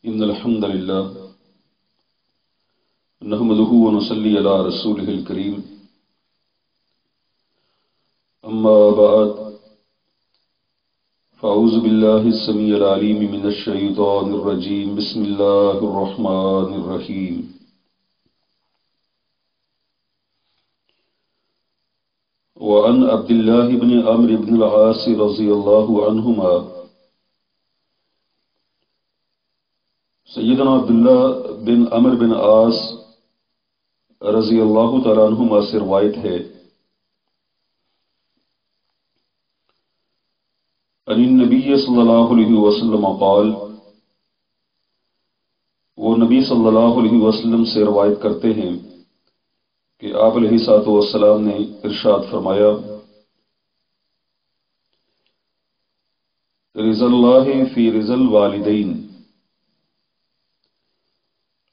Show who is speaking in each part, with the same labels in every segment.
Speaker 1: إن الحمد لله نحمده ونصلي على رسوله الكريم أما بعد فأعوذ بالله السميع العليم من الشيطان الرجيم بسم الله الرحمن الرحيم وعن عبد الله بن عمرو بن العاص رضي الله عنهما سیدنا عبداللہ بن عمرو بن عاص رضی اللہ تعالیٰ عنہما سے روایت ہے عن النبی صلی اللہ علیہ وسلم قال، وہ نبی صلی اللہ علیہ وسلم سے روایت کرتے ہیں کہ آپ علیہ الصلوۃ والسلام نے ارشاد فرمایا، رضا اللہ فی رضا الوالدین،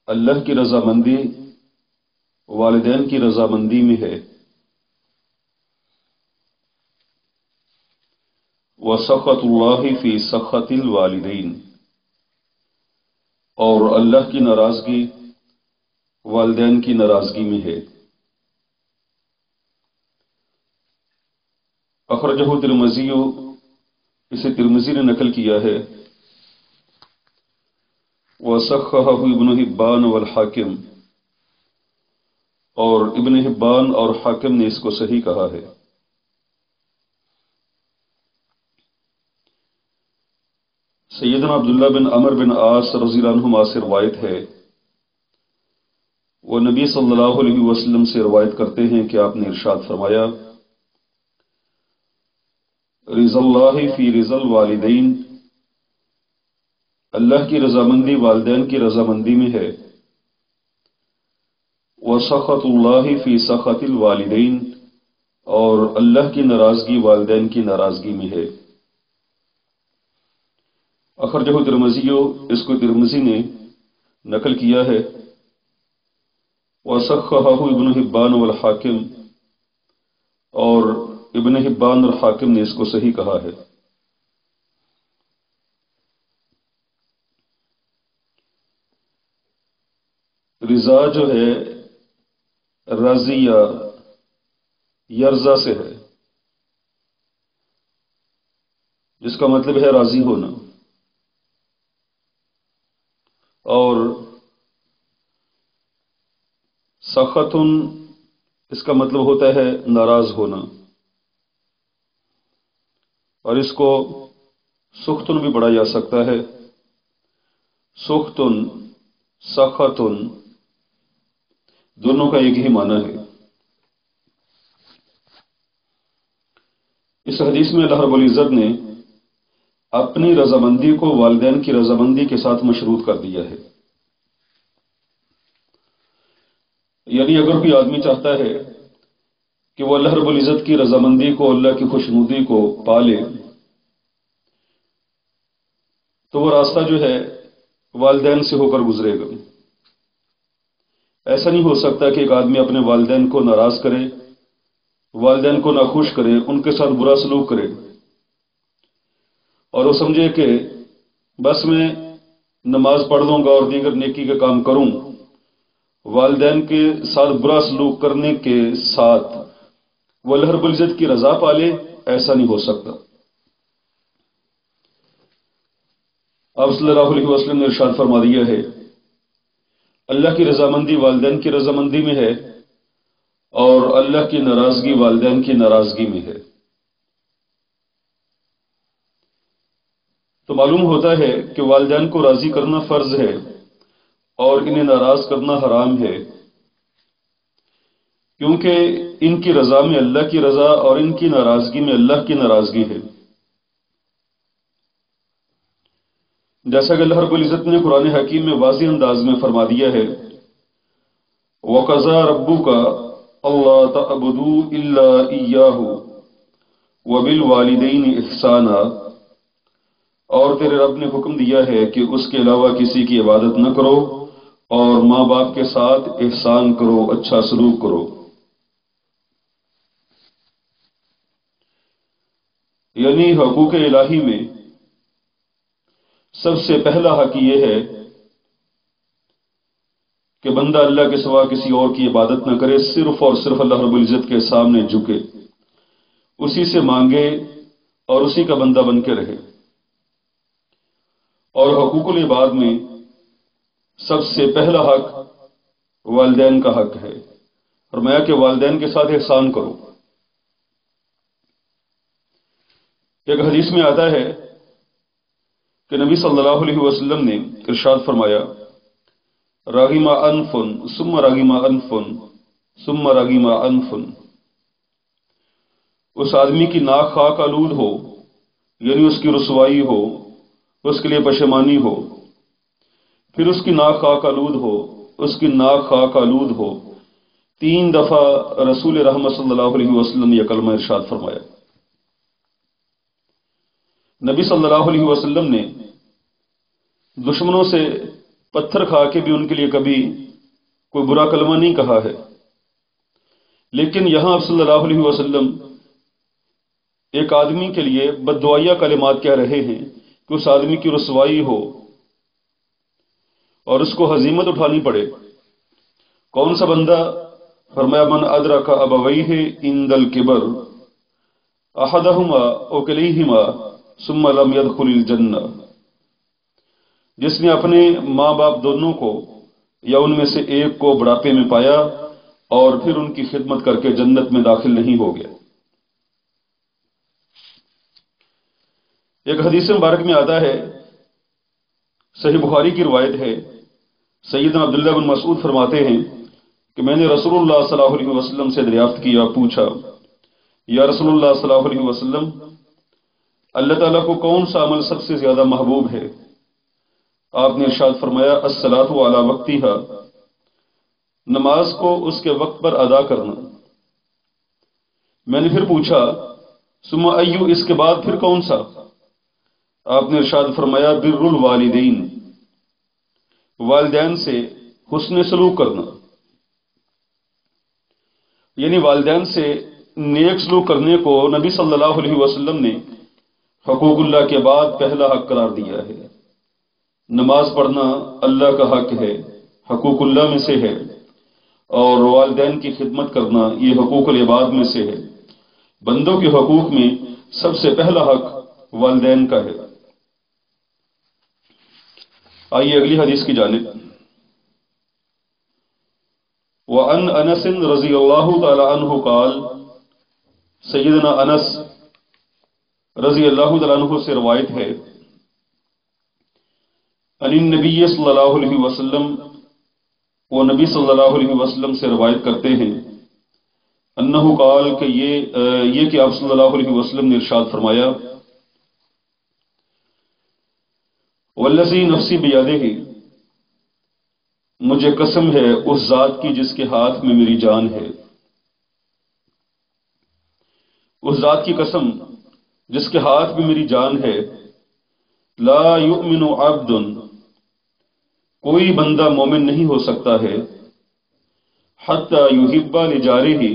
Speaker 1: اللہ کی رضامندی والدین کی رضامندی میں ہے، وسخط اللہ فی سخط الوالدین، اور اللہ کی ناراضگی والدین کی ناراضگی میں ہے۔ اخرجہ ترمذی، اسے ترمذی نے نقل کیا ہے، وصححہ ابن حبان والحاکم، اور ابن حبان اور حاکم نے اس کو صحیح کہا ہے۔ سیدنا عبداللہ بن عمرو بن عاص رضی اللہ عنہما سے روایت ہے، وہ نبی صلی اللہ علیہ وسلم سے روایت کرتے ہیں کہ آپ نے ارشاد فرمایا، رضا اللہ فی رضا الوالدین، اللہ کی رضامندی والدین کی رضامندی میں ہے، وسخط اللہ فی سخط الوالدین، اور اللہ کی ناراضگی والدین کی ناراضگی میں ہے۔ اخرجہ ترمذی، اس کو ترمذی نے نقل کیا ہے، وصححہ ابن حبان والحاکم، اور ابن حبان اور حاکم نے اس کو صحیح کہا ہے۔ رضا جو ہے راضی یا یرضا سے ہے، جس کا مطلب ہے راضی ہونا، اور سخطن اس کا مطلب ہوتا ہے ناراض ہونا، اور اس کو سختن بھی پڑھا جا سکتا ہے، سختن سخطن دونوں کا ایک ہی معنی ہے۔ اس حدیث میں اللہ رب العزت نے اپنی رضامندی کو والدین کی رضامندی کے ساتھ مشروط کر دیا ہے، یعنی اگر کوئی آدمی چاہتا ہے کہ وہ اللہ رب العزت کی رضامندی کو، اللہ کی خوشنودی کو پالے، تو وہ راستہ جو ہے والدین سے ہو کر گزرے گا۔ ایسا نہیں ہو سکتا کہ ایک آدمی اپنے والدین کو ناراض کرے، والدین کو ناخوش کرے، ان کے ساتھ برا سلوک کرے، اور وہ سمجھے کہ بس میں نماز پڑھ لوں گا اور دیگر نیکی کے کام کروں، والدین کے ساتھ برا سلوک کرنے کے ساتھ وہ اللہ رب العزت کی رضا پالے، ایسا نہیں ہو سکتا۔ آپ صلی اللہ علیہ وسلم نے ارشاد فرما دیا ہے، اللہ کی رضامندی والدین کی رضامندی میں ہے، اور اللہ کی ناراضگی والدین کی ناراضگی میں ہے۔ تو معلوم ہوتا ہے کہ والدین کو راضی کرنا فرض ہے اور انہیں ناراض کرنا حرام ہے، کیونکہ ان کی رضا میں اللہ کی رضا اور ان کی ناراضگی میں اللہ کی ناراضگی ہے۔ جیسا کہ اللہ رب العزت نے قرآن حکیم میں واضح انداز میں فرما دیا ہے، وَقَضَىٰ رَبُّكَ أَلَّا تَعْبُدُوا إِلَّا إِيَّاهُ وَبِالْوَالِدَيْنِ إِحْسَانًا، اور تیرے رب نے حکم دیا ہے کہ اس کے علاوہ کسی کی عبادت نہ کرو، اور ماں باپ کے ساتھ احسان کرو، اچھا سلوک کرو۔ یعنی حقوق الہی میں سب سے پہلا حق یہ ہے کہ بندہ اللہ کے سوا کسی اور کی عبادت نہ کرے، صرف اور صرف اللہ رب العزت کے سامنے جھکے، اسی سے مانگے اور اسی کا بندہ بن کے رہے۔ اور حقوق العباد میں سب سے پہلا حق والدین کا حق ہے، فرمایا کہ والدین کے ساتھ احسان کرو۔ ایک حدیث میں آتا ہے کہ نبی صلی اللہ علیہ وسلم نے ارشاد فرمایا، راغم انفن ثم راغم انفن ثم راغم انفن، اس آدمی کی ناک خاک آلود ہو، یعنی اس کی رسوائی ہو، اس کے لیے پشیمانی ہو، پھر اس کی ناک خاک آلود ہو، اس کی ناک خاک آلود ہو، 3 دفعہ رسول رحمت صلی اللہ علیہ وسلم نے یہ کلمہ ارشاد فرمایا۔ نبی صلی اللہ علیہ وسلم نے دشمنوں سے پتھر کھا کے بھی ان کے لیے کبھی کوئی برا کلمہ نہیں کہا ہے، لیکن یہاں آپ صلی اللہ علیہ وسلم ایک آدمی کے لیے بددعائیہ کلمات کہہ رہے ہیں کہ اس آدمی کی رسوائی ہو اور اس کو ہزیمت اٹھانی پڑے۔ کون سا بندہ؟ فرمایا من ادرک ابویہ عند الکبر احدہما او کلیہما ثم لم يدخل الجنہ، جس نے اپنے ماں باپ دونوں کو یا ان میں سے ایک کو بڑھاپے میں پایا اور پھر ان کی خدمت کر کے جنت میں داخل نہیں ہو گیا۔ ایک حدیث مبارک میں آتا ہے، صحیح بخاری کی روایت ہے، سیدنا عبداللہ بن مسعود فرماتے ہیں کہ میں نے رسول اللہ صلی اللہ علیہ وسلم سے دریافت کیا، پوچھا یا رسول اللہ صلی اللہ علیہ وسلم، اللہ تعالیٰ کو کون سا عمل سب سے زیادہ محبوب ہے؟ آپ نے ارشاد فرمایا الصلاۃ علی وقتہا، نماز کو اس کے وقت پر ادا کرنا۔ میں نے پھر پوچھا ثم ایو، اس کے بعد پھر کون سا؟ آپ نے ارشاد فرمایا بر الوالدین، والدین سے حسن سلوک کرنا، یعنی والدین سے نیک سلوک کرنے کو نبی صلی اللہ علیہ وسلم نے حقوق اللہ کے بعد پہلا حق قرار دیا ہے۔ نماز پڑھنا اللہ کا حق ہے، حقوق اللہ میں سے ہے، اور والدین کی خدمت کرنا یہ حقوق العباد میں سے ہے۔ بندوں کے حقوق میں سب سے پہلا حق والدین کا ہے۔ آئیے اگلی حدیث کی جانب۔ وعن انس رضی اللہ تعالی عنہ قال، سیدنا انس رضی اللہ تعالی عنہ سے روایت ہے، عن النبی صلی اللہ علیہ وسلم، وہ نبی صلی اللہ علیہ وسلم سے روایت کرتے ہیں، انہ قال، کہ یہ کہ آپ صلی اللہ علیہ وسلم نے ارشاد فرمایا، والذی نفسی بیدہ، مجھے قسم ہے اس ذات کی جس کے ہاتھ میں میری جان ہے، اس ذات کی قسم جس کے ہاتھ میں میری جان ہے، لا یؤمن عبد، کوئی بندہ مومن نہیں ہو سکتا ہے، حتی یحب لجارہ،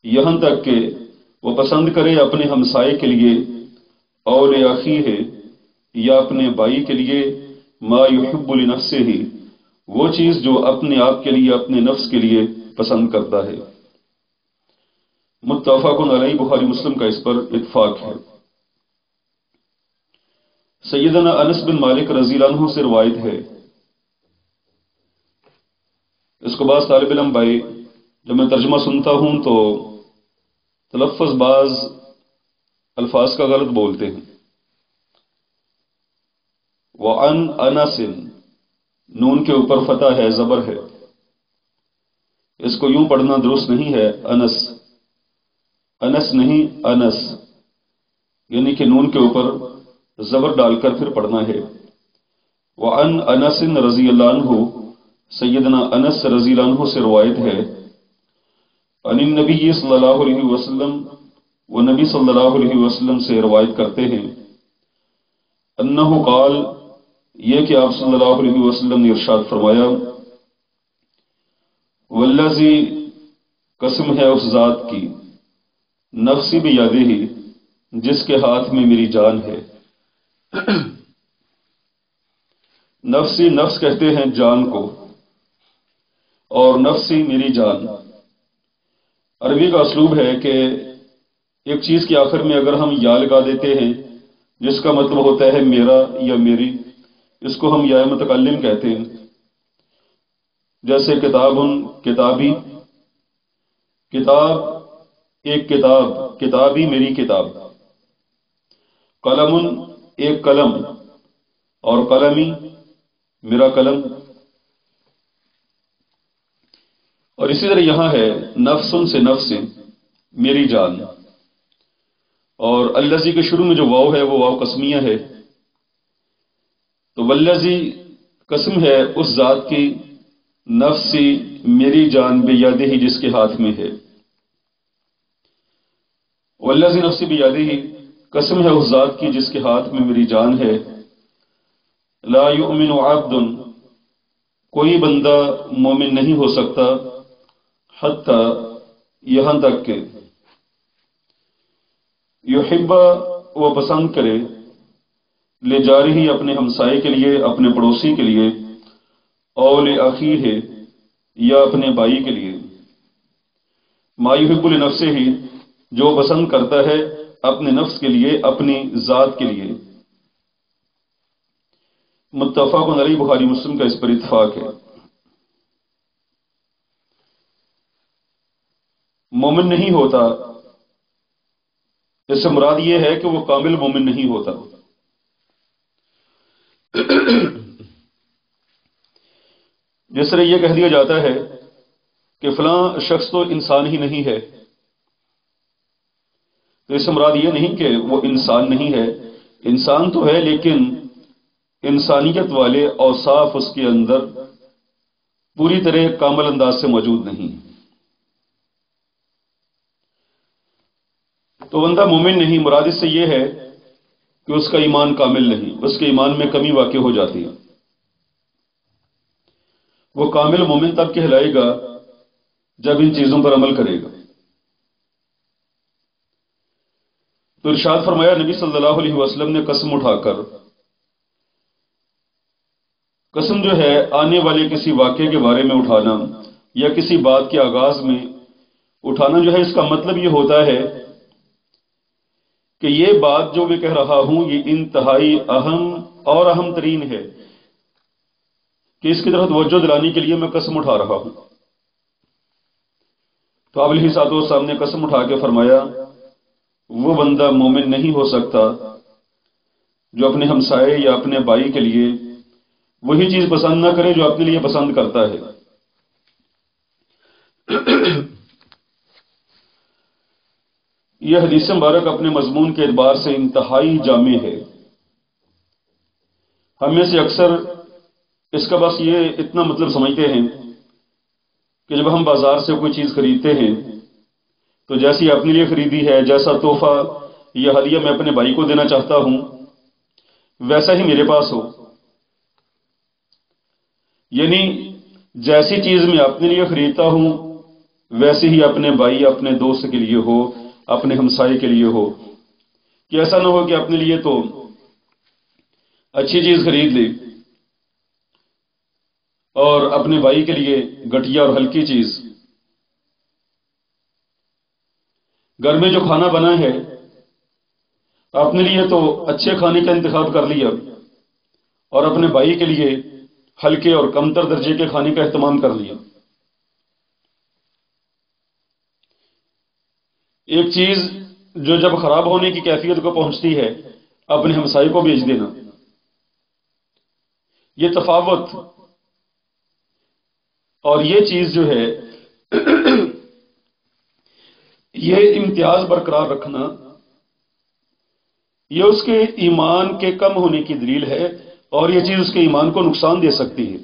Speaker 1: یہاں تک کہ وہ پسند کرے اپنے ہمسائے کے لیے، اور لأخیہ، یا اپنے بھائی کے لیے، ما یحب لنفسہ، وہ چیز جو اپنے آپ کے لیے، اپنے نفس کے لیے پسند کرتا ہے۔ متفق علیہ، بخاری مسلم کا اس پر اتفاق ہے۔ سیدنا انس بن مالک رضی اللہ عنہ سے روایت ہے، اس کو بعض طالب علم بھائی جب میں ترجمہ سنتا ہوں تو تلفظ بعض الفاظ کا غلط بولتے ہیں۔ وعن انس، نون کے اوپر فتح ہے، زبر ہے، اس کو یوں پڑھنا درست نہیں ہے، انس، انس نہیں انس، یعنی کہ نون کے اوپر زبر ڈال کر پھر پڑھنا ہے۔ وعن انس رضی اللہ عنہ، سیدنا انس رضی اللہ عنہ سے روایت ہے، عن النبی صلی اللہ علیہ وسلم، وہ نبی صلی اللہ علیہ وسلم سے روایت کرتے ہیں، انہ قال، یہ کہ آپ صلی اللہ علیہ وسلم نے ارشاد فرمایا، والذی، قسم ہے اس ذات کی، نفسی بیدہ، جس کے ہاتھ میں میری جان ہے۔ نفسی، نفس کہتے ہیں جان کو، اور نفسی میری جان۔ عربی کا اسلوب ہے کہ ایک چیز کے آخر میں اگر ہم یا لگا دیتے ہیں جس کا مطلب ہوتا ہے میرا یا میری، اس کو ہم یا متکلم کہتے ہیں۔ جیسے کتاب، کتابی، کتاب ایک کتاب، کتابی میری کتاب۔ قلم ایک قلم، اور قلمی میرا قلم۔ اور اسی طرح یہاں ہے نفس سے نفس میری جان، اور الذی کے شروع میں جو واو ہے وہ واو قسمیہ ہے، تو والذی قسم ہے اس ذات کی، نفسی میری جان بیدہ ہی جس کے ہاتھ میں ہے۔ والذی نفسی بیدہ ہی قسم ہے اس ذات کی جس کے ہاتھ میں میری جان ہے۔ لا یؤمن عبد، کوئی بندہ مومن نہیں ہو سکتا، حتی یہاں تک کہ یحب وہ پسند کرے، لجارہ ہی اپنے ہمسائے کے لیے، اپنے پڑوسی کے لیے، او لأخیہ یا اپنے بھائی کے لیے، ما یحب لنفسہ ہی جو پسند کرتا ہے اپنے نفس کے لیے، اپنی ذات کے لیے۔ متفق علیہ، بخاری مسلم کا اس پر اتفاق ہے۔ مومن نہیں ہوتا، اس سے مراد یہ ہے کہ وہ کامل مومن نہیں ہوتا۔ جس طرح یہ کہہ دیا جاتا ہے کہ فلاں شخص تو انسان ہی نہیں ہے، تو اس سے مراد یہ نہیں کہ وہ انسان نہیں ہے، انسان تو ہے لیکن انسانیت والے اوصاف اس کے اندر پوری طرح کامل انداز سے موجود نہیں۔ تو بندہ مومن نہیں، مراد اس سے یہ ہے کہ اس کا ایمان کامل نہیں، اس کے ایمان میں کمی واقع ہو جاتی ہے۔ وہ کامل مومن تب کہلائے گا جب ان چیزوں پر عمل کرے گا۔ تو ارشاد فرمایا نبی صلی اللہ علیہ وسلم نے قسم اٹھا کر، قسم جو ہے آنے والے کسی واقعے کے بارے میں اٹھانا یا کسی بات کے آغاز میں اٹھانا جو ہے، اس کا مطلب یہ ہوتا ہے کہ یہ بات جو میں کہہ رہا ہوں یہ انتہائی اہم اور اہم ترین ہے، کہ اس کی طرف توجہ دلانے کے لیے میں قسم اٹھا رہا ہوں۔ تو آپ علیہ الصلوۃ والسلام نے قسم اٹھا کے فرمایا وہ بندہ مومن نہیں ہو سکتا جو اپنے ہمسائے یا اپنے بھائی کے لیے وہی چیز پسند نہ کرے جو اپنے لیے پسند کرتا ہے۔ یہ حدیث مبارک اپنے مضمون کے اعتبار سے انتہائی جامع ہے۔ ہم میں سے اکثر اس کا بس یہ اتنا مطلب سمجھتے ہیں کہ جب ہم بازار سے کوئی چیز خریدتے ہیں تو جیسی اپنے لیے خریدی ہے، جیسا تحفہ یا ہدیہ میں اپنے بھائی کو دینا چاہتا ہوں ویسا ہی میرے پاس ہو، یعنی جیسی چیز میں اپنے لیے خریدتا ہوں ویسے ہی اپنے بھائی، اپنے دوست کے لیے ہو، اپنے ہمسائے کے لیے ہو، کہ ایسا نہ ہو کہ اپنے لیے تو اچھی چیز خرید لی اور اپنے بھائی کے لیے گھٹیا اور ہلکی چیز۔ گھر میں جو کھانا بنا ہے اپنے لیے تو اچھے کھانے کا انتخاب کر لیا اور اپنے بھائی کے لیے ہلکے اور کمتر درجے کے کھانے کا اہتمام کر لیا۔ ایک چیز جو جب خراب ہونے کی کیفیت کو پہنچتی ہے اپنے ہمسائے کو بیچ دینا، یہ تفاوت اور یہ چیز جو ہے یہ امتیاز برقرار رکھنا، یہ اس کے ایمان کے کم ہونے کی دلیل ہے، اور یہ چیز اس کے ایمان کو نقصان دے سکتی ہے۔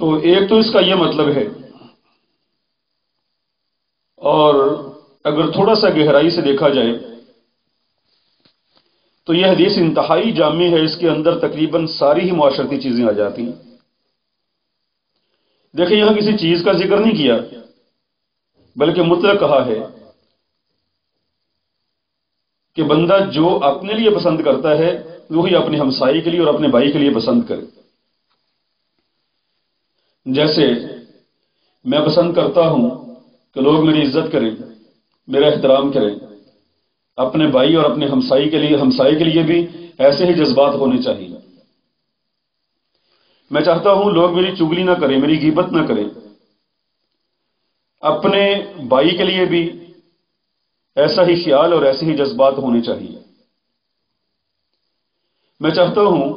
Speaker 1: تو ایک تو اس کا یہ مطلب ہے، اور اگر تھوڑا سا گہرائی سے دیکھا جائے تو یہ حدیث انتہائی جامع ہے، اس کے اندر تقریباً ساری ہی معاشرتی چیزیں آ جاتی ہیں۔ دیکھیں یہاں کسی چیز کا ذکر نہیں کیا بلکہ مطلق کہا ہے کہ بندہ جو اپنے لیے پسند کرتا ہے وہی اپنے ہمسائے کے لیے اور اپنے بھائی کے لیے پسند کرے۔ جیسے میں پسند کرتا ہوں کہ لوگ میری عزت کریں، میرا احترام کریں، اپنے بھائی اور اپنے ہمسائے کے لیے بھی ایسے ہی جذبات ہونے چاہیے۔ میں چاہتا ہوں لوگ میری چگلی نہ کریں، میری غیبت نہ کریں، اپنے بھائی کے لیے بھی ایسا ہی خیال اور ایسے ہی جذبات ہونے چاہیے۔ میں چاہتا ہوں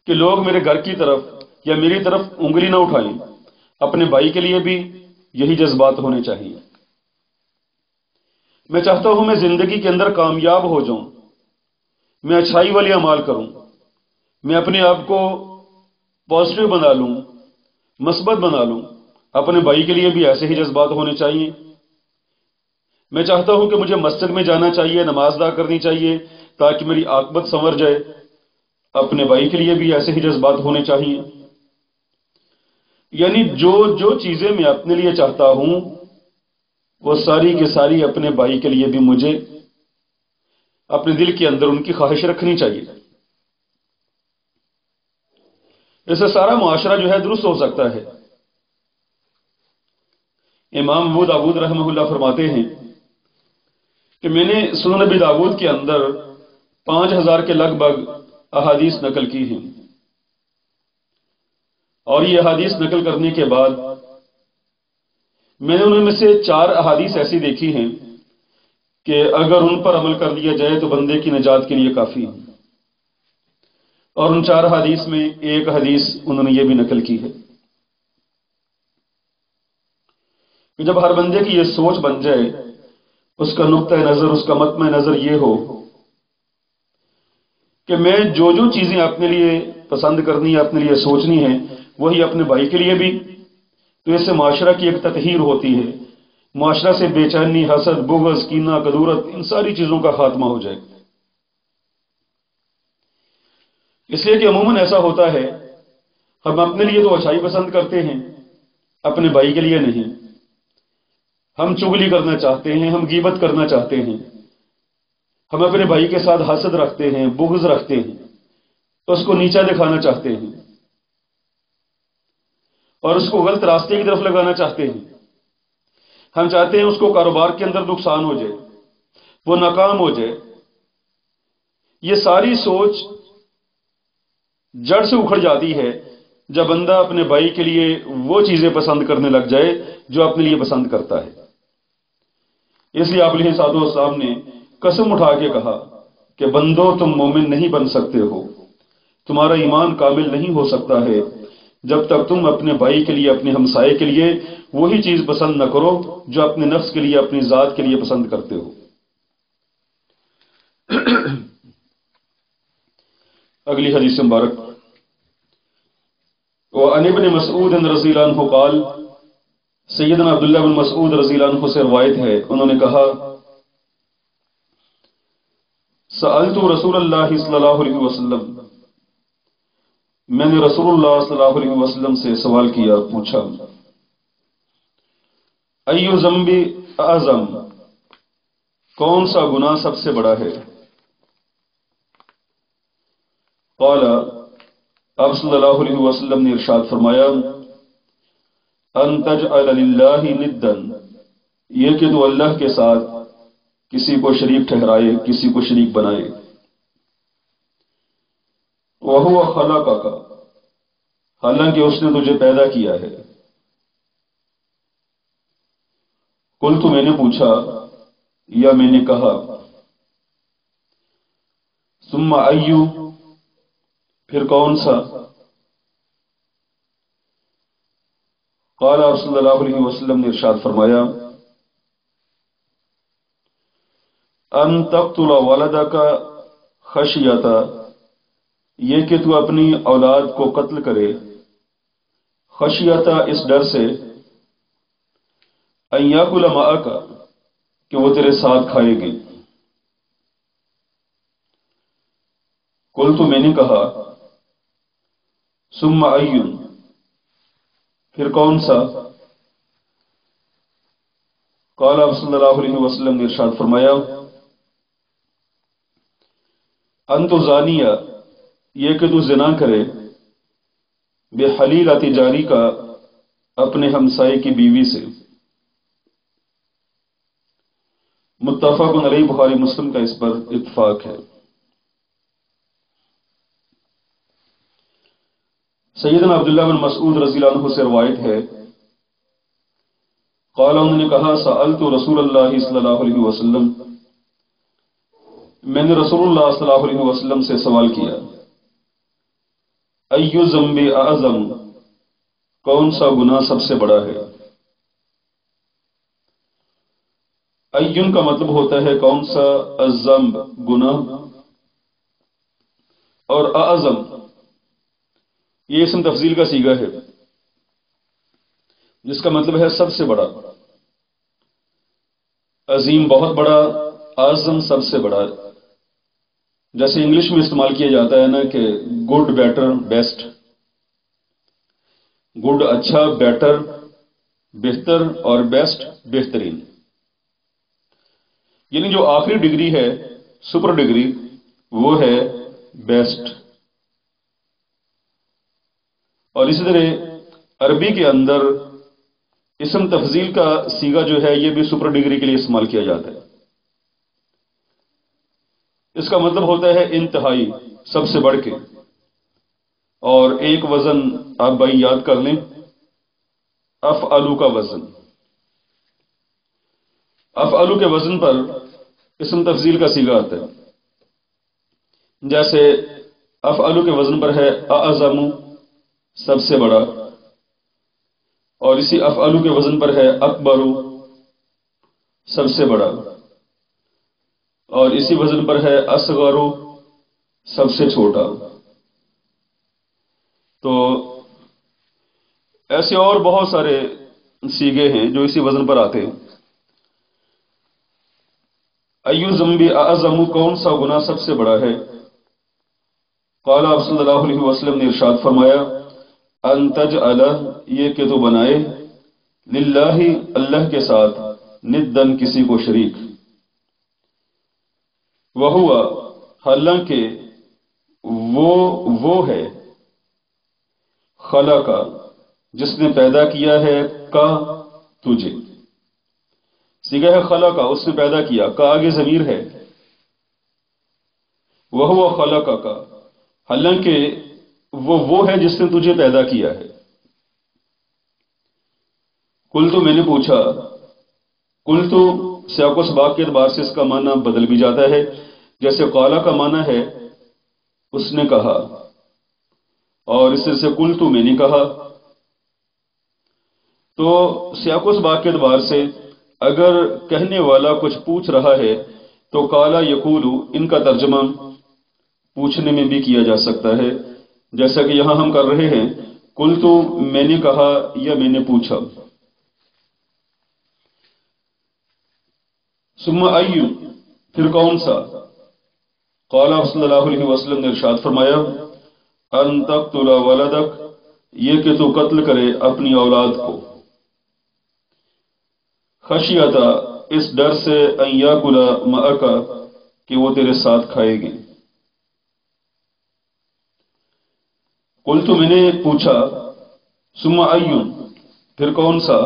Speaker 1: کہ لوگ میرے گھر کی طرف یا میری طرف انگلی نہ اٹھائیں، اپنے بھائی کے لیے بھی یہی جذبات ہونے چاہیے۔ میں چاہتا ہوں میں زندگی کے اندر کامیاب ہو جاؤں، میں اچھائی والے اعمال کروں، میں اپنے آپ کو پازیٹو بنا لوں، مثبت بنا لوں، اپنے بھائی کے لیے بھی ایسے ہی جذبات ہونے چاہیے۔ میں چاہتا ہوں کہ مجھے مسجد میں جانا چاہیے، نماز ادا کرنی چاہیے تاکہ میری عاقبت سنور جائے، اپنے بھائی کے لیے بھی ایسے ہی جذبات ہونے چاہیے۔ یعنی جو چیزیں میں اپنے لیے چاہتا ہوں وہ ساری کی ساری اپنے بھائی کے لیے بھی مجھے اپنے دل کے اندر ان کی خواہش رکھنی چاہیے۔ اس سے سارا معاشرہ جو ہے درست ہو سکتا ہے۔ امام ابو داؤد رحمہ اللہ فرماتے ہیں کہ میں نے سنن نبی داؤد کے اندر 5000 کے لگ بھگ احادیث نقل کی ہیں، اور یہ احادیث نقل کرنے کے بعد میں نے ان میں سے 4 احادیث ایسی دیکھی ہیں کہ اگر ان پر عمل کر لیا جائے تو بندے کی نجات کے لیے کافی ہے، اور ان 4 حدیث میں ایک حدیث انہوں نے یہ بھی نقل کی ہے کہ جب ہر بندے کی یہ سوچ بن جائے، اس کا نقطہ نظر، اس کا مطمع نظر یہ ہو کہ میں جو چیزیں اپنے لیے پسند کرنی ہے، اپنے لیے سوچنی ہے، وہی اپنے بھائی کے لیے بھی، تو اس سے معاشرہ کی ایک تطہیر ہوتی ہے، معاشرہ سے بے چینی، حسد، بغض، کینہ، کدورت، ان ساری چیزوں کا خاتمہ ہو جائے۔ اس لیے کہ عموماً ایسا ہوتا ہے ہم اپنے لیے تو اچھائی پسند کرتے ہیں، اپنے بھائی کے لیے نہیں۔ ہم چغلی کرنا چاہتے ہیں، ہم غیبت کرنا چاہتے ہیں، ہم اپنے بھائی کے ساتھ حسد رکھتے ہیں، بغض رکھتے ہیں، اس کو نیچا دکھانا چاہتے ہیں اور اس کو غلط راستے کی طرف لگانا چاہتے ہیں۔ ہم چاہتے ہیں اس کو کاروبار کے اندر نقصان ہو جائے، وہ ناکام ہو جائے۔ یہ ساری سوچ جڑ سے اکھڑ جاتی ہے جب بندہ اپنے بھائی کے لیے وہ چیزیں پسند کرنے لگ جائے جو اپنے لیے پسند کرتا ہے۔ اس لیے آپ علیہ الصلوۃ والسلام نے قسم اٹھا کے کہا کہ بندو تم مومن نہیں بن سکتے ہو، تمہارا ایمان کامل نہیں ہو سکتا ہے جب تک تم اپنے بھائی کے لیے، اپنے ہمسائے کے لیے وہی چیز پسند نہ کرو جو اپنے نفس کے لیے، اپنی ذات کے لیے پسند کرتے ہو۔ اگلی حدیث مبارک، وعن ابن مسعود رضی اللہ عنہ قال، سیدنا عبداللہ بن مسعود رضی اللہ عنہ سے روایت ہے، انہوں نے کہا سألت رسول اللہ صلی اللہ علیہ وسلم، میں نے رسول اللہ صلی اللہ علیہ وسلم سے سوال کیا، پوچھا ایو ذنب اعظم، کون سا گناہ سب سے بڑا ہے؟ قال، آپ صلی اللہ علیہ وسلم نے ارشاد فرمایا ان تجعل للہ ندا، یہ کہ تو اللہ کے ساتھ کسی کو شریک ٹھہرائے، کسی کو شریک بنائے، وہو خلقک، حالانکہ اس نے تجھے پیدا کیا ہے۔ قلت، میں نے پوچھا یا میں نے کہا ثم ایو، پھر کون سا؟ قال، آپ صلی اللہ علیہ وسلم نے ارشاد فرمایا ان تقتل ولدک خشیۃ، یہ کہ تو اپنی اولاد کو قتل کرے، خشیۃ، اس ڈر سے، ان یاکل معک، کہ وہ تیرے ساتھ کھائے گی۔ قلت، میں نے کہا ثم ای، پھر کون سا؟ قال، آپ صلی اللہ علیہ وسلم نے ارشاد فرمایا انت زانیہ یہ کہ تو زنا کرے، بے حلیلہ تجاری کا اپنے ہمسائے کی بیوی سے۔ متفق علیہ، بخاری مسلم کا اس پر اتفاق ہے۔ سیدنا عبداللہ بن مسعود رضی اللہ عنہ سے روایت ہے، قال، انہوں نے کہا، سألت رسول اللہ صلی اللہ علیہ وسلم، میں نے رسول اللہ صلی اللہ علیہ وسلم سے سوال کیا، ای ذنب اعظم، کون سا گناہ سب سے بڑا ہے؟ ایون کا مطلب ہوتا ہے کون سا، الذنب گناہ، اور اعظم یہ اسم تفضیل کا صیغہ ہے جس کا مطلب ہے سب سے بڑا۔ عظیم بہت بڑا، اعظم سب سے بڑا، جیسے انگلش میں استعمال کیا جاتا ہے نا کہ گڈ، بیٹر، بیسٹ۔ گڈ اچھا، بیٹر بہتر، اور بیسٹ بہترین، یعنی جو آخری ڈگری ہے، سپر ڈگری، وہ ہے بیسٹ۔ اور اسی طرح عربی کے اندر اسم تفضیل کا صیغہ جو ہے یہ بھی سپر ڈگری کے لیے استعمال کیا جاتا ہے۔ اس کا مطلب ہوتا ہے انتہائی، سب سے بڑھ کے۔ اور ایک وزن آپ بھائی یاد کر لیں، افعلو کا وزن، افعلو کے وزن پر اسم تفضیل کا صیغہ آتا ہے۔ جیسے افعلو کے وزن پر ہے اعظم، سب سے بڑا، اور اسی افعلو کے وزن پر ہے اکبر، سب سے بڑا، اور اسی وزن پر ہے اصغر، سب سے چھوٹا۔ تو ایسے اور بہت سارے صیغے ہیں جو اسی وزن پر آتے ہیں۔ ایو ذنب اعظم، کون سا گناہ سب سے بڑا ہے؟ قال، آپ صلی اللہ علیہ وسلم نے ارشاد فرمایا، ان تجعل، یہ کہ تو بنائے، للہ، اللہ کے ساتھ، ندن، کسی کو شریک، وہو، حالانکہ وہ ہے، خلق، جس نے پیدا کیا ہے، کا، تجھے، صیغہ ہے خلق، اس نے پیدا کیا، کا آگے ضمیر ہے، وہو خلق کا، حالانکہ وہ ہے جس نے تجھے پیدا کیا ہے۔ قلت، میں نے پوچھا، قلت سیاق و سباق کے اعتبار سے اس کا معنی بدل بھی جاتا ہے، جیسے قالا کا معنی ہے اس نے کہا، اور اس طرح سے قلت، میں نے کہا۔ تو سیاق و سباق کے اعتبار سے اگر کہنے والا کچھ پوچھ رہا ہے تو قالا یقول، ان کا ترجمہ پوچھنے میں بھی کیا جا سکتا ہے، جیسا کہ یہاں ہم کر رہے ہیں، قلت، میں نے کہا، یا میں نے پوچھا۔ ثم ای، پھر کون سا؟ قال، آپ صلی اللہ علیہ وسلم نے ارشاد فرمایا، ان تقتل ولدک، یہ کہ تو قتل کرے اپنی اولاد کو، خشیتا، اس ڈر سے، ان یاکل معک، کہ وہ تیرے ساتھ کھائے گی۔ قلت، میں نے پوچھا، ثم ای، پھر کون سا؟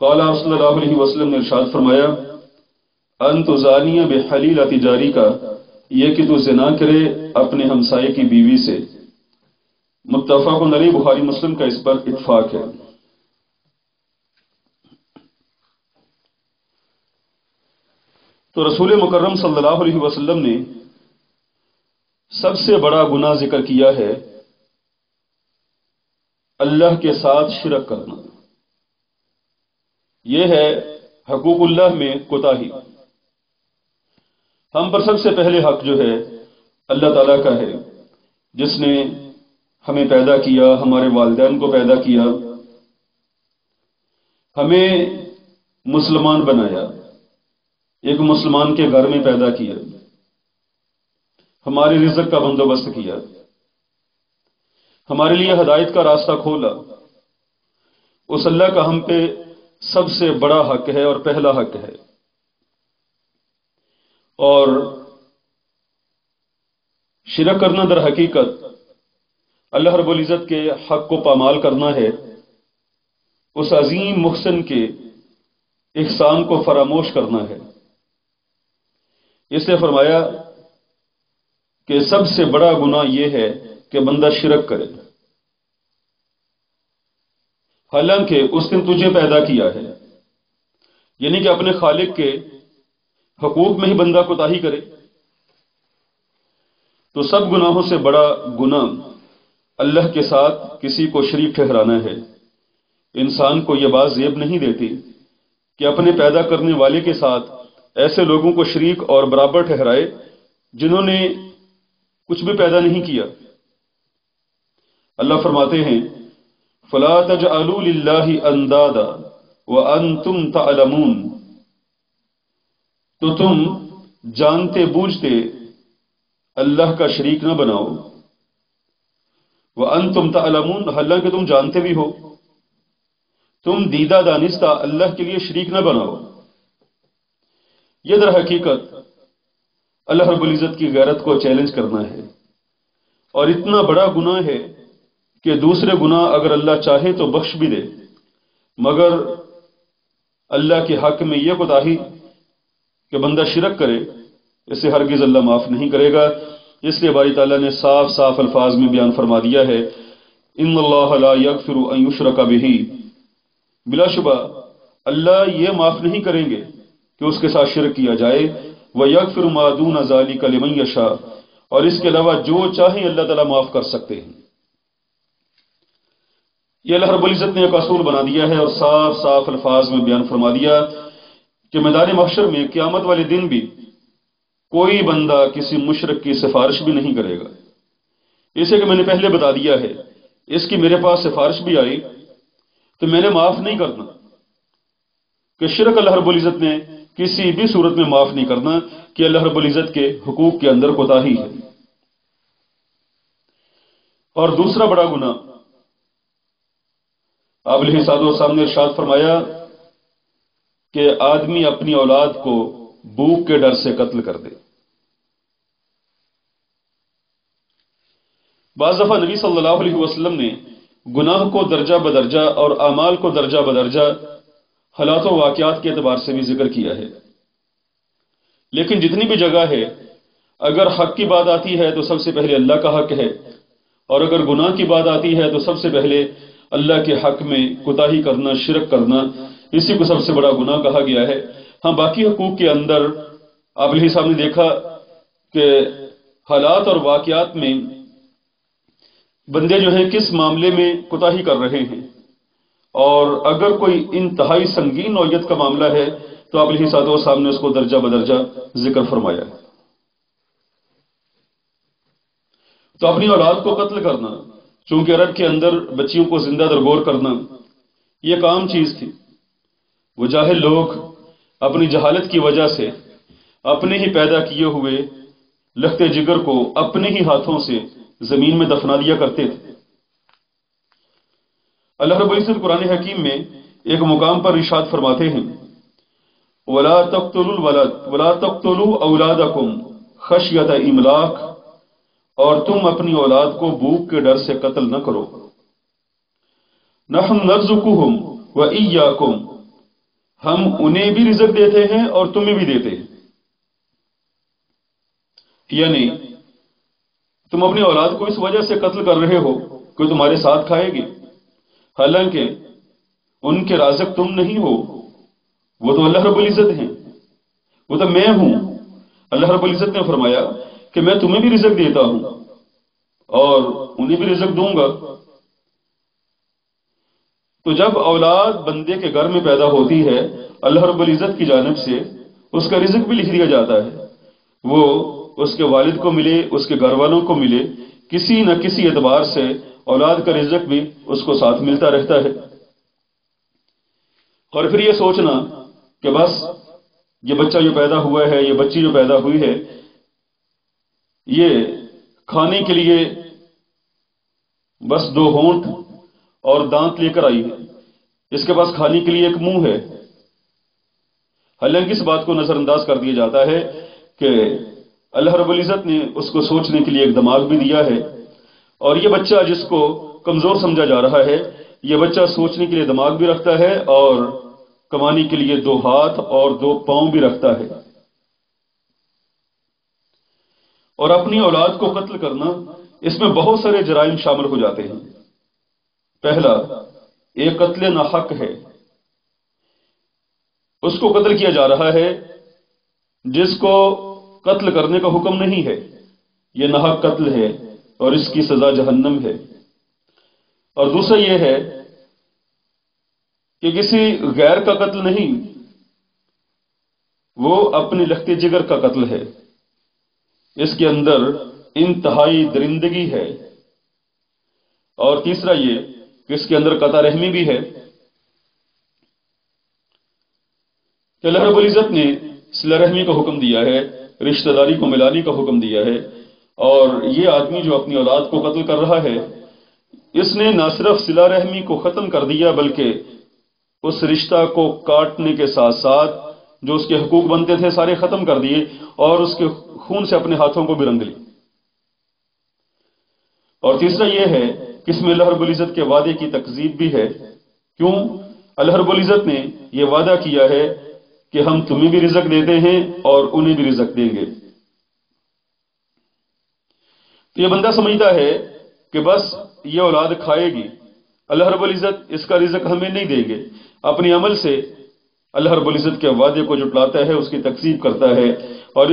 Speaker 1: قال، آپ صلی اللہ علیہ وسلم نے ارشاد فرمایا، ان تزانی بحلیلہ تجاری کا، یہ کہ تو زنا کرے اپنے ہمسائے کی بیوی سے۔ متفق علیہ، بخاری مسلم کا اس پر اتفاق ہے۔ تو رسول مکرم صلی اللہ علیہ وسلم نے سب سے بڑا گناہ ذکر کیا ہے اللہ کے ساتھ شرک کرنا، یہ ہے حقوق اللہ میں کوتاہی۔ ہم پر سب سے پہلے حق جو ہے اللہ تعالیٰ کا ہے، جس نے ہمیں پیدا کیا، ہمارے والدین کو پیدا کیا، ہمیں مسلمان بنایا، ایک مسلمان کے گھر میں پیدا کیا، ہمارے رزق کا بندوبست کیا، ہمارے لیے ہدایت کا راستہ کھولا۔ اس اللہ کا ہم پہ سب سے بڑا حق ہے اور پہلا حق ہے۔ اور شرک کرنا در حقیقت اللہ رب العزت کے حق کو پامال کرنا ہے، اس عظیم محسن کے احسان کو فراموش کرنا ہے۔ اس نے فرمایا کہ سب سے بڑا گناہ یہ ہے کہ بندہ شرک کرے، حالانکہ اس نے تجھے پیدا کیا ہے، یعنی کہ اپنے خالق کے حقوق میں ہی بندہ کوتاہی کرے۔ تو سب گناہوں سے بڑا گناہ اللہ کے ساتھ کسی کو شریک ٹھہرانا ہے۔ انسان کو یہ بات زیب نہیں دیتی کہ اپنے پیدا کرنے والے کے ساتھ ایسے لوگوں کو شریک اور برابر ٹھہرائے جنہوں نے کچھ بھی پیدا نہیں کیا۔ اللہ فرماتے ہیں فَلَا تَجْعَلُوا لِلَّهِ أَنْدَادًا وَأَنْتُمْ تَعْلَمُونَ، تو تم جانتے بوجھتے اللہ کا شریک نہ بناؤ، وَأَنْتُمْ تَعْلَمُونَ، حالانکہ تم جانتے بھی ہو، تم دیدہ دانستہ اللہ کے لیے شریک نہ بناؤ۔ یہ در حقیقت اللہ رب العزت کی غیرت کو چیلنج کرنا ہے، اور اتنا بڑا گناہ ہے کہ دوسرے گناہ اگر اللہ چاہے تو بخش بھی دے، مگر اللہ کے حق میں یہ کوتاہی کہ بندہ شرک کرے، اسے ہرگز اللہ معاف نہیں کرے گا۔ اس لیے باری تعالیٰ نے صاف صاف الفاظ میں بیان فرما دیا ہے ان اللہ لا یغفر ان یشرک بہ، بلا شبہ اللہ یہ معاف نہیں کریں گے کہ اس کے ساتھ شرک کیا جائے، وَيَغْفِرُ مَا دُونَ ذَلِكَ لِمَن یشاء، اور اس کے علاوہ جو چاہیں اللہ تعالیٰ معاف کر سکتے ہیں۔ یہ اللہ رب العزت نے ایک اصول بنا دیا ہے اور صاف صاف الفاظ میں بیان فرما دیا کہ میدان محشر میں قیامت والے دن بھی کوئی بندہ کسی مشرک کی سفارش بھی نہیں کرے گا۔ اسے کہ میں نے پہلے بتا دیا ہے، اس کی میرے پاس سفارش بھی آئی تو میں نے معاف نہیں کرنا، کہ شرک اللہ رب العزت نے کسی بھی صورت میں معاف نہیں کرنا کہ اللہ رب العزت کے حقوق کے اندر کوتاہی ہے۔ اور دوسرا بڑا گناہ آپ علیہ الصلوۃ والسلام نے ارشاد فرمایا کہ آدمی اپنی اولاد کو بھوک کے ڈر سے قتل کر دے۔ بعض دفعہ نبی صلی اللہ علیہ وسلم نے گناہ کو درجہ بدرجہ اور اعمال کو درجہ بدرجہ حالات و واقعات کے اعتبار سے بھی ذکر کیا ہے، لیکن جتنی بھی جگہ ہے اگر حق کی بات آتی ہے تو سب سے پہلے اللہ کا حق ہے، اور اگر گناہ کی بات آتی ہے تو سب سے پہلے اللہ کے حق میں کوتاہی کرنا، شرک کرنا، اسی کو سب سے بڑا گناہ کہا گیا ہے۔ ہاں باقی حقوق کے اندر آپ علیہ صاحب نے دیکھا کہ حالات اور واقعات میں بندے جو ہیں کس معاملے میں کوتاہی کر رہے ہیں، اور اگر کوئی انتہائی سنگین نوعیت کا معاملہ ہے تو آپ علیہ صاحب والسلام نے اس کو درجہ بدرجہ ذکر فرمایا۔ تو اپنی اولاد کو قتل کرنا، چونکہ عرب کے اندر بچیوں کو زندہ درگور کرنا یہ ایک عام چیز تھی۔ وہ جاہل لوگ اپنی جہالت کی وجہ سے اپنے ہی پیدا کیے ہوئے لختے جگر کو اپنے ہی ہاتھوں سے زمین میں دفنا دیا کرتے تھے۔ اللہ رب العزت قرآن حکیم میں ایک مقام پر ارشاد فرماتے ہیں وَلَا تَقْتُلُوا الْوَلَدَ وَلَا تَقْتُلُوا أَوْلَادَكُمْ خَشْيَةَ إِمْلَاقٍ، اور تم اپنی اولاد کو بھوک کے ڈر سے قتل نہ کرو۔ نَحْنُ نَرْزُقُهُمْ وَإِيَّاكُمْ، ہم انہیں بھی رزق دیتے ہیں اور تمہیں بھی دیتے ہیں، یعنی تم اپنی اولاد کو اس وجہ سے قتل کر رہے ہو کہ تمہارے ساتھ کھائے گی، حالانکہ ان کے رازق تم نہیں ہو، وہ تو اللہ رب العزت ہیں، وہ تو میں ہوں۔ اللہ رب العزت نے فرمایا کہ میں تمہیں بھی رزق دیتا ہوں اور انہیں بھی رزق دوں گا۔ تو جب اولاد بندے کے گھر میں پیدا ہوتی ہے اللہ رب العزت کی جانب سے اس کا رزق بھی لکھ دیا جاتا ہے، وہ اس کے والد کو ملے، اس کے گھر والوں کو ملے، کسی نہ کسی اعتبار سے اولاد کا رزق بھی اس کو ساتھ ملتا رہتا ہے۔ اور پھر یہ سوچنا کہ بس یہ بچہ جو پیدا ہوا ہے، یہ بچی جو پیدا ہوئی ہے، یہ کھانے کے لیے بس 2 ہونٹ اور دانت لے کر آئی ہے، اس کے پاس کھانے کے لیے ایک منہ ہے، حالانکہ اس بات کو نظر انداز کر دیا جاتا ہے کہ اللہ رب العزت نے اس کو سوچنے کے لیے ایک دماغ بھی دیا ہے، اور یہ بچہ جس کو کمزور سمجھا جا رہا ہے، یہ بچہ سوچنے کے لیے دماغ بھی رکھتا ہے اور کمانے کے لیے 2 ہاتھ اور 2 پاؤں بھی رکھتا ہے۔ اور اپنی اولاد کو قتل کرنا، اس میں بہت سارے جرائم شامل ہو جاتے ہیں۔ پہلا، ایک قتل ناحق ہے، اس کو قتل کیا جا رہا ہے جس کو قتل کرنے کا حکم نہیں ہے، یہ ناحق قتل ہے اور اس کی سزا جہنم ہے۔ اور دوسرا یہ ہے کہ کسی غیر کا قتل نہیں، وہ اپنے لخت جگر کا قتل ہے، اس کے اندر انتہائی درندگی ہے۔ اور تیسرا یہ کہ اس کے اندر قطع رحمی بھی ہے کہ اللہ رب العزت نے صلہ رحمی کا حکم دیا ہے، رشتہ داری کو ملانے کا حکم دیا ہے، اور یہ آدمی جو اپنی اولاد کو قتل کر رہا ہے، اس نے نہ صرف صلہ رحمی کو ختم کر دیا بلکہ اس رشتہ کو کاٹنے کے ساتھ ساتھ جو اس کے حقوق بنتے تھے سارے ختم کر دیے، اور اس کے خون سے اپنے ہاتھوں کو بھی رنگ لی۔ اور تیسرا یہ ہے کہ اس میں اللہ رب العزت کے وعدے کی تکذیب بھی ہے۔ کیوں؟ اللہ رب العزت نے یہ وعدہ کیا ہے کہ ہم تمہیں بھی رزق دیتے ہیں اور انہیں بھی رزق دیں گے۔ تو یہ بندہ سمجھتا ہے کہ بس یہ اولاد کھائے گی، اللہ رب العزت اس کا رزق ہمیں نہیں دیں گے۔ اپنی عمل سے اللہ رب العزت کے وعدے کو جھٹلاتا ہے، اس کی تکذیب کرتا ہے، اور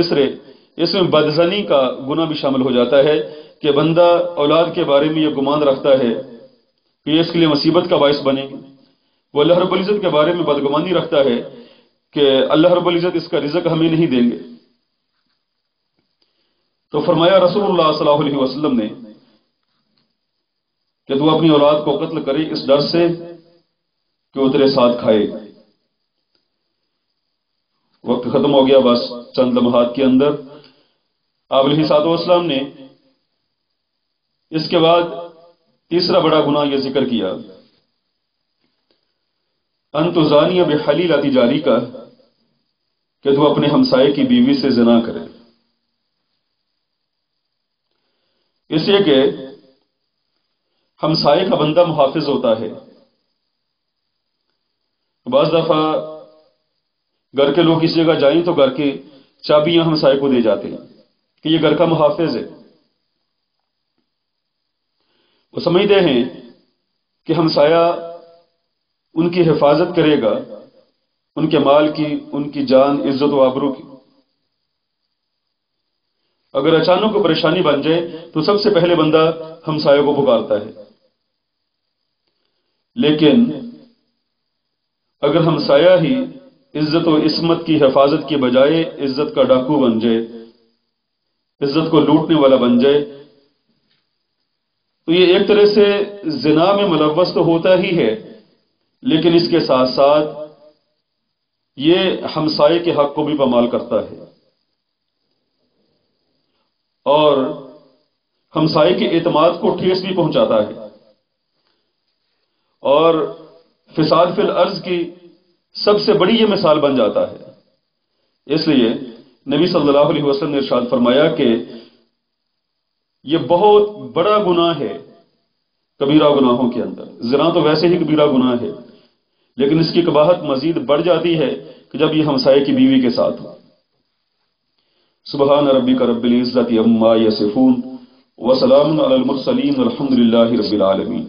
Speaker 1: اس میں بدظنی کا گناہ بھی شامل ہو جاتا ہے کہ بندہ اولاد کے بارے میں یہ گمان رکھتا ہے کہ یہ اس کے لیے مصیبت کا باعث بنے گی۔ وہ اللہ رب العزت کے بارے میں بدگمانی رکھتا ہے کہ اللہ رب العزت اس کا رزق ہمیں نہیں دیں گے۔ تو فرمایا رسول اللہ صلی اللہ علیہ وسلم نے کہ تو اپنی اولاد کو قتل کرے اس ڈر سے کہ وہ تیرے ساتھ کھائے۔ وقت ختم ہو گیا، بس چند لمحات کے اندر آپ علیہ الصلوۃ والسلام نے اس کے بعد تیسرا بڑا گناہ یہ ذکر کیا، ان تزانی بحلیلۃ جاری کا، کہ تو اپنے ہمسائے کی بیوی سے زنا کرے۔ اس لیے کہ ہمسائے کا بندہ محافظ ہوتا ہے۔ بعض دفعہ گھر کے لوگ کسی جگہ جائیں تو گھر کی چابیاں ہمسائے کو دے جاتے ہیں کہ یہ گھر کا محافظ ہے۔ وہ سمجھتے ہیں کہ ہمسایہ ان کی حفاظت کرے گا، ان کے مال کی، ان کی جان، عزت و آبرو کی۔ اگر اچانک کوئی پریشانی بن جائے تو سب سے پہلے بندہ ہمسایہ کو پکارتا ہے، لیکن اگر ہمسایہ ہی عزت و عصمت کی حفاظت کی بجائے عزت کا ڈاکو بن جائے، عزت کو لوٹنے والا بن جائے، تو یہ ایک طرح سے زنا میں ملوث تو ہوتا ہی ہے، لیکن اس کے ساتھ ساتھ یہ ہمسائے کے حق کو بھی پامال کرتا ہے، اور ہمسائے کے اعتماد کو ٹھیس بھی پہنچاتا ہے، اور فساد فی الارض کی سب سے بڑی یہ مثال بن جاتا ہے۔ اس لیے نبی صلی اللہ علیہ وسلم نے ارشاد فرمایا کہ یہ بہت بڑا گناہ ہے کبیرہ گناہوں کے اندر۔ زنا تو ویسے ہی کبیرہ گناہ ہے، لیکن اس کی قباحت مزید بڑھ جاتی ہے کہ جب یہ ہمسائے کی بیوی کے ساتھ ہو۔ سبحان ربک رب العزت عما یصفون وسلام علی المرسلین والحمد للہ رب العالمین۔